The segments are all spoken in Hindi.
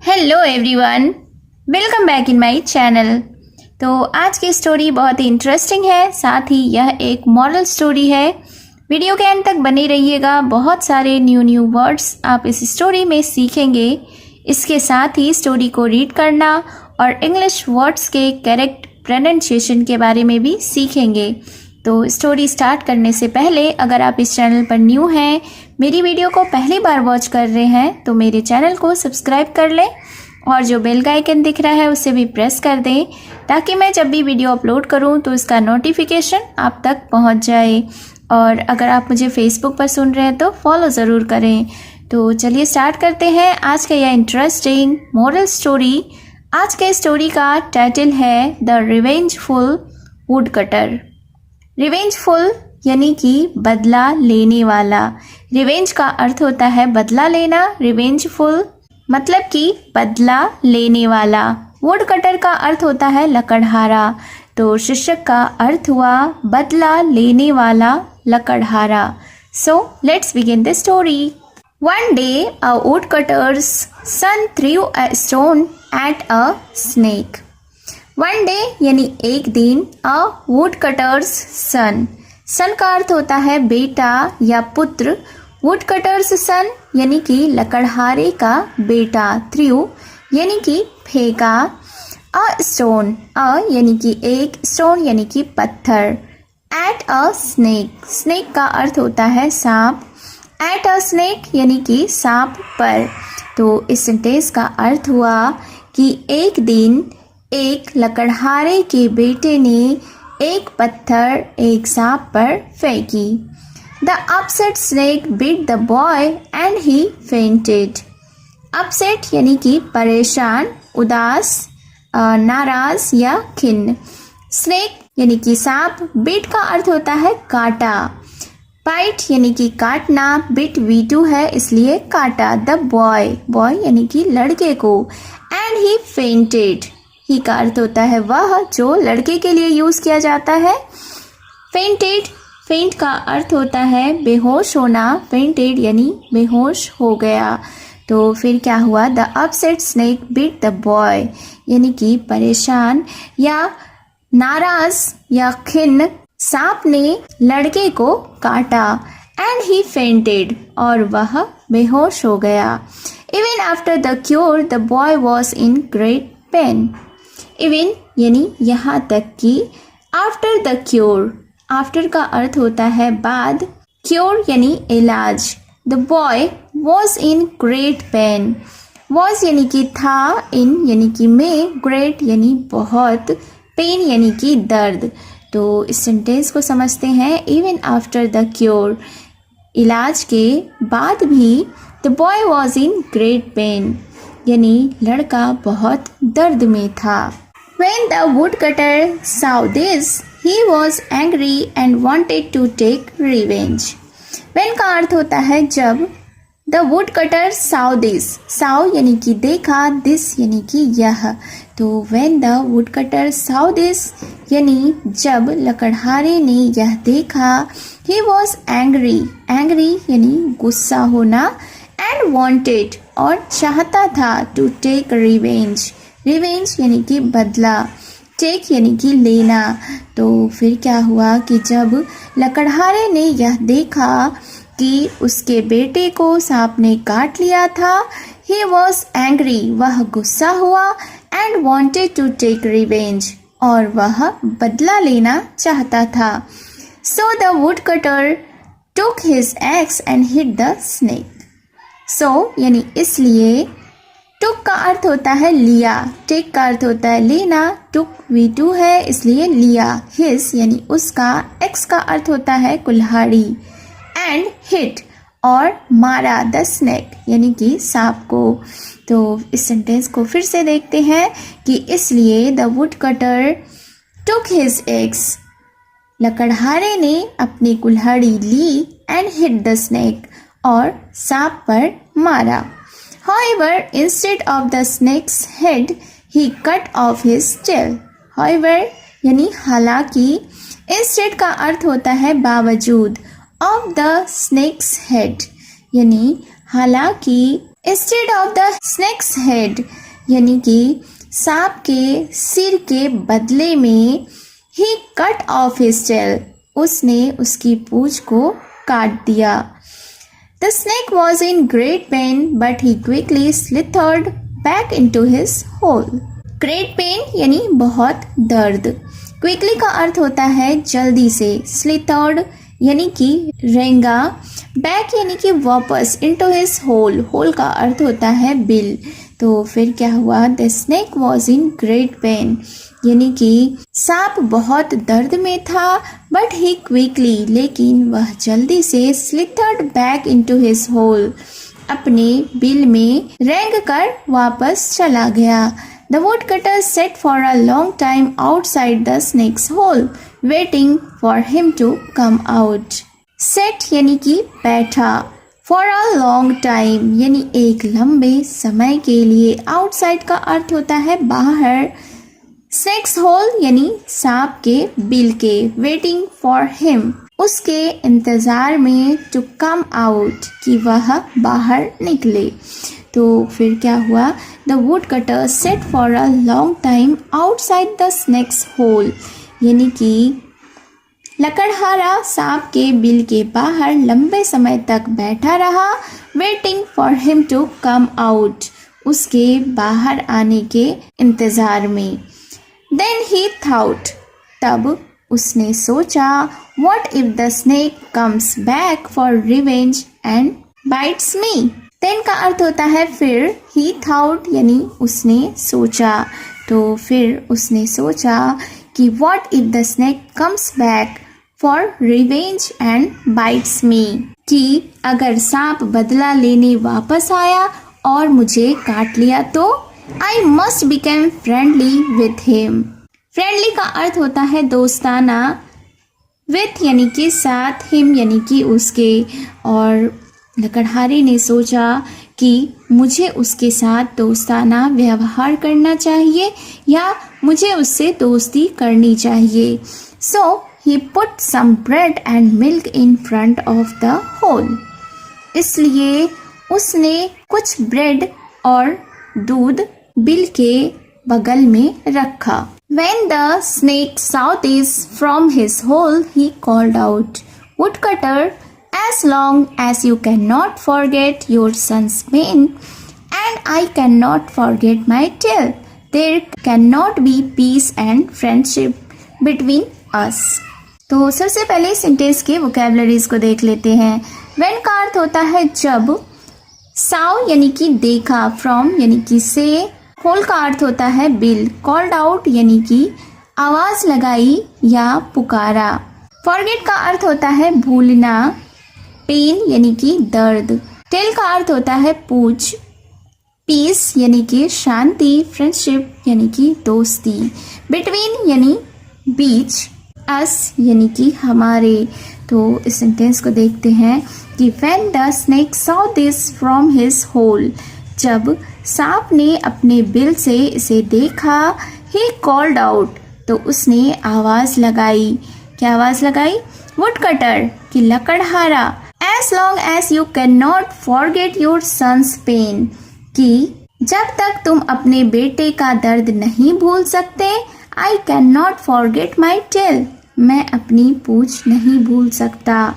Hello everyone, welcome back in my channel. तो आज की स्टोरी बहुत ही इंटरेस्टिंग है, साथ ही यह एक मॉरल स्टोरी है। वीडियो के अंत तक बने रहिएगा, बहुत सारे न्यू वर्ड्स आप इस स्टोरी में सीखेंगे। इसके साथ ही स्टोरी को रीड करना और इंग्लिश वर्ड्स के करेक्ट प्रोनाउंसिएशन के बारे में भी सीखेंगे। तो स्टोरी स्टार्ट करने से पहले अगर आप इस चैनल पर न्यू हैं, मेरी वीडियो को पहली बार वॉच कर रहे हैं, तो मेरे चैनल को सब्सक्राइब कर लें और जो बेल का आइकन दिख रहा है उसे भी प्रेस कर दें, ताकि मैं जब भी वीडियो अपलोड करूं तो इसका नोटिफिकेशन आप तक पहुंच जाए। और अगर आप मुझे फेसबुक पर सुन रहे हैं तो फॉलो ज़रूर करें। तो चलिए स्टार्ट करते हैं आज का यह इंटरेस्टिंग मोरल स्टोरी। आज के स्टोरी का टाइटल है the revengeful would cutter. Revengeful यानी कि बदला लेने वाला। रिवेंज का अर्थ होता है बदला लेना, रिवेंजफुल मतलब कि बदला लेने वाला। वुड कटर का अर्थ होता है लकड़हारा। तो शीर्षक का अर्थ हुआ बदला लेने वाला लकड़हारा। So let's begin the story. One day a woodcutter's son threw a stone at a snake. One day यानी एक दिन, a woodcutter's son, सन का अर्थ होता है बेटा या पुत्र। woodcutter's son यानी कि लकड़हारे का बेटा। threw यानी कि फेंका। a stone, a यानी कि एक, stone यानी कि पत्थर। at a snake, snake का अर्थ होता है सांप। at a snake यानी कि सांप पर। तो इस सेंटेंस का अर्थ हुआ कि एक दिन एक लकड़हारे के बेटे ने एक पत्थर एक सांप पर फेंकी। The upset snake bit the boy and he fainted. Upset यानी कि परेशान, उदास, नाराज या खिन्न। स्नेक यानी कि सांप। बिट का अर्थ होता है काटा। बाइट यानी कि काटना। बिट V2 है इसलिए काटा। द बॉय, बॉय यानी कि लड़के को। एंड ही फेंटेड, ही का अर्थ होता है वह, जो लड़के के लिए यूज किया जाता है। फेंटेड, फेंट का अर्थ होता है बेहोश होना। फेंटेड यानी बेहोश हो गया। तो फिर क्या हुआ? The upset snake bit the boy, यानी कि परेशान या नाराज या खिन्न सांप ने लड़के को काटा। एंड ही फेंटेड, और वह बेहोश हो गया। Even after the cure the boy was in great pen. Even यानी यहाँ तक कि, आफ्टर द क्योर, आफ्टर का अर्थ होता है बाद, क्योर यानी इलाज। The boy was in great pen. Was यानी कि था, इन यानी कि में, ग्रेट यानी बहुत, पेन यानी कि दर्द। तो इस सेंटेंस को समझते हैं। इवन आफ्टर द क्योर, इलाज के बाद भी, the boy was in great pain, यानी लड़का बहुत दर्द में था। When the woodcutter saw this, he was angry and wanted to take revenge. When का अर्थ होता है जब। The woodcutter saw this, saw यानी कि देखा, this यानी कि यह। तो when the woodcutter saw this यानी जब लकड़हारे ने यह देखा, he was angry, angry यानी गुस्सा होना, and wanted और चाहता था, to take revenge, रिवेंज यानी कि बदला, टेक यानी कि लेना। तो फिर क्या हुआ कि जब लकड़हारे ने यह देखा कि उसके बेटे को सांप ने काट लिया था, ही वॉज एंग्री, वह गुस्सा हुआ, and wanted to take revenge, और वह बदला लेना चाहता था। So the would cutter took his axe and hit the snake. So यानी इसलिए, टुक का अर्थ होता है लिया, टेक का अर्थ होता है लेना, टुक V2 है इसलिए लिया। हिज यानी उसका, एक्स का अर्थ होता है कुल्हाड़ी, एंड हिट और मारा, द स्नेक यानी कि सांप को। तो इस सेंटेंस को फिर से देखते हैं कि इसलिए the would cutter took his axe, लकड़हारे ने अपनी कुल्हाड़ी ली, एंड हिट द स्नेक और सांप पर मारा। However, instead of the snake's head, he cut off his tail. However, यानी हालांकि, instead का अर्थ होता है बावजूद, of the snake's head यानी हालांकि, instead of the snake's head, यानी कि सांप के सिर के बदले में ही कट ऑफ हिज टेल, उसने उसकी पूंछ को काट दिया। The snake was in great pain but he quickly slithered back into his hole. Great pain यानी बहुत दर्द। क्विकली का अर्थ होता है जल्दी से। स्लिथर्ड यानी कि रेंगा। बैक यानी कि वापस। इनटू हिज होल, होल का अर्थ होता है बिल। तो फिर क्या हुआ? The snake was in great pain, यानी कि सांप बहुत दर्द में था। बट ही क्विकली, लेकिन वह जल्दी से स्लिथर्ड बैक इनटू हिज होल, अपने बिल में रेंग कर वापस चला गया। The woodcutter sat for a long time outside the snake's hole, waiting for him to come out. Sat यानी कि बैठा। For a long time यानी एक लंबे समय के लिए। Outside का अर्थ होता है बाहर। Snake's hole यानी सांप के बिल के। Waiting for him उसके इंतजार में। To come out कि वह बाहर निकले। तो फिर क्या हुआ? The would cutter sat for a long time outside the snake's hole, यानी कि लकड़हारा सांप के बिल के बाहर लंबे समय तक बैठा रहा। Waiting for him to come out उसके बाहर आने के इंतजार में। देन ही थॉट तब उसने सोचा, what if the snake comes back for revenge and bites me. Then का अर्थ होता है फिर। ही थाउट यानी उसने सोचा। तो फिर उसने सोचा कि what if the snake comes back for revenge and bites me, कि अगर सांप बदला लेने वापस आया और मुझे काट लिया तो I must become friendly with him. Friendly का अर्थ होता है दोस्ताना। विथ यानी कि साथ, हिम यानी कि उसके। और लकड़हारे ने सोचा कि मुझे उसके साथ दोस्ताना व्यवहार करना चाहिए या मुझे उससे दोस्ती करनी चाहिए। So he put some bread and milk in front of the hole, इसलिए उसने कुछ ब्रेड और दूध बिल के बगल में रखा। When the snake saw this from his hole, he called out, Woodcutter, as long as you cannot forget your son's pain, and I cannot forget my tail, there cannot be peace and friendship between us. तो सबसे पहले सेंटेंस के वोकैबुलरीज को देख लेते हैं। When का अर्थ होता है जब। saw यानी कि देखा। from यानी कि से। होल का अर्थ होता है बिल। कॉल्ड आउट यानी कि आवाज लगाई या पुकारा। फॉरगेट का अर्थ होता है भूलना। पेन यानी कि दर्द। टेल का अर्थ होता है पूंछ। पीस यानी कि शांति। फ्रेंडशिप यानी कि दोस्ती। बिटवीन यानी बीच। अस यानी कि हमारे। तो इस सेंटेंस को देखते हैं कि when the snake saw this from his hole, जब सांप ने अपने बिल से इसे देखा। ही कॉल्ड आउट तो उसने आवाज लगाई। क्या आवाज लगाई? वुडकटर कि लकड़हारा। As long as you can not forget your son's pain, कि जब तक तुम अपने बेटे का दर्द नहीं भूल सकते। I can not forget my tail, मैं अपनी पूंछ नहीं भूल सकता।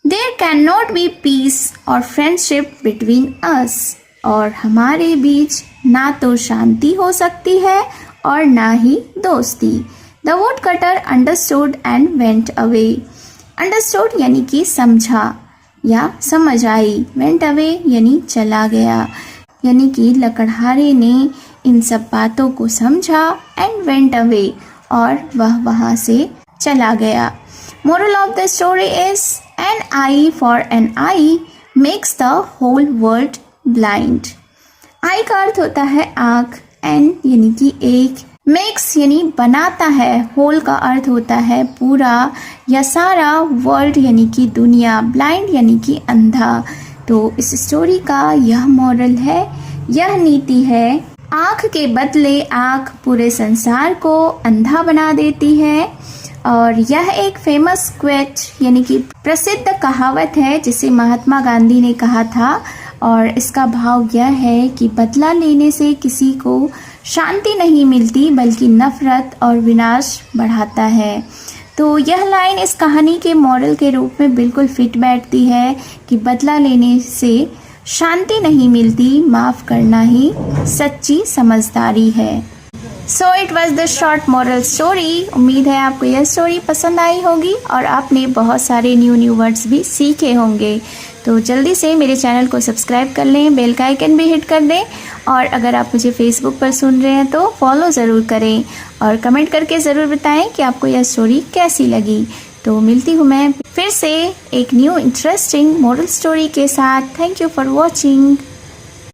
There can not be peace और फ्रेंडशिप बिटवीन अस, और हमारे बीच ना तो शांति हो सकती है और ना ही दोस्ती। The wood cutter understood and went away. Understood यानी कि समझा या समझ आई। वेंट अवे यानी चला गया, यानी कि लकड़हारे ने इन सब बातों को समझा एंड वेंट अवे, और वह वहाँ से चला गया। Moral of the story is an eye for an eye makes the whole world blind. Eye का अर्थ होता है आँख। एन यानी कि एक। मेक्स यानी बनाता है। होल का अर्थ होता है पूरा या सारा। वर्ल्ड यानी कि दुनिया। ब्लाइंड यानी कि अंधा। तो इस स्टोरी का यह मॉरल है, यह नीति है, आँख के बदले आँख पूरे संसार को अंधा बना देती है। और यह एक फेमस क्वेट यानी कि प्रसिद्ध कहावत है जिसे महात्मा गांधी ने कहा था, और इसका भाव यह है कि बदला लेने से किसी को शांति नहीं मिलती बल्कि नफरत और विनाश बढ़ाता है। तो यह लाइन इस कहानी के मॉरल के रूप में बिल्कुल फिट बैठती है कि बदला लेने से शांति नहीं मिलती, माफ़ करना ही सच्ची समझदारी है। So it was the short moral story. उम्मीद है आपको यह स्टोरी पसंद आई होगी और आपने बहुत सारे न्यू वर्ड्स भी सीखे होंगे। तो जल्दी से मेरे चैनल को सब्सक्राइब कर लें, बेल का आइकन भी हिट कर दें और अगर आप मुझे फेसबुक पर सुन रहे हैं तो फॉलो ज़रूर करें और कमेंट करके ज़रूर बताएं कि आपको यह स्टोरी कैसी लगी। तो मिलती हूँ मैं फिर से एक न्यू इंटरेस्टिंग मॉरल स्टोरी के साथ। Thank you for watching.